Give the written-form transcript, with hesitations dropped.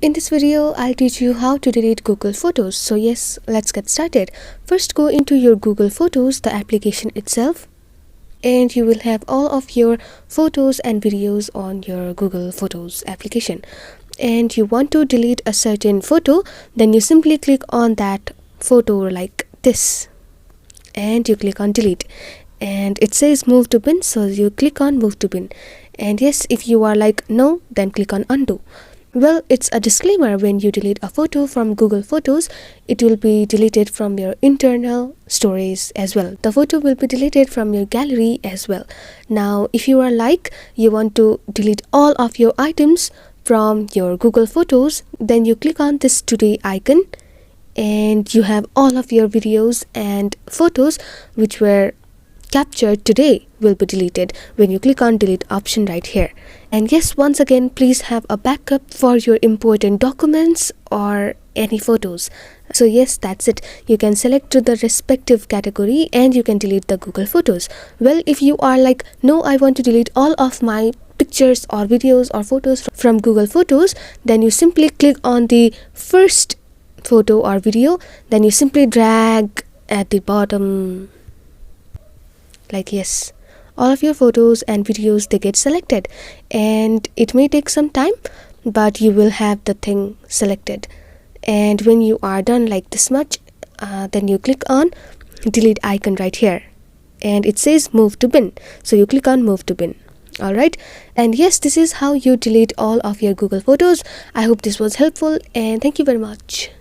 In this video, I'll teach you how to delete Google Photos. So yes, let's get started. First, go into your Google Photos, the application itself, and you will have all of your photos and videos on your Google Photos application. And you want to delete a certain photo, then you simply click on that photo like this, and you click on delete. And it says move to bin, so you click on move to bin. And yes, if you are like no, then click on undo. Well, it's a disclaimer: when you delete a photo from Google Photos, it will be deleted from your internal storage as well. The photo will be deleted from your gallery as well. Now, if you are like you want to delete all of your items from your Google Photos, then you click on this today icon, and you have all of your videos and photos which were captured today will be deleted when you click on delete option right here. And yes, once again, please have a backup for your important documents or any photos. So yes, that's it. You can select to the respective category and you can delete the Google Photos. Well, if you are like no, I want to delete all of my pictures or videos or photos from Google Photos, then you simply click on the first photo or video, then you simply drag at the bottom like yes, all of your photos and videos, they get selected, and it may take some time, but you will have the thing selected. And when you are done like this much, then you click on delete icon right here, and it says move to bin, so you click on move to bin. Alright, and yes, this is how you delete all of your Google Photos. I hope this was helpful, and thank you very much.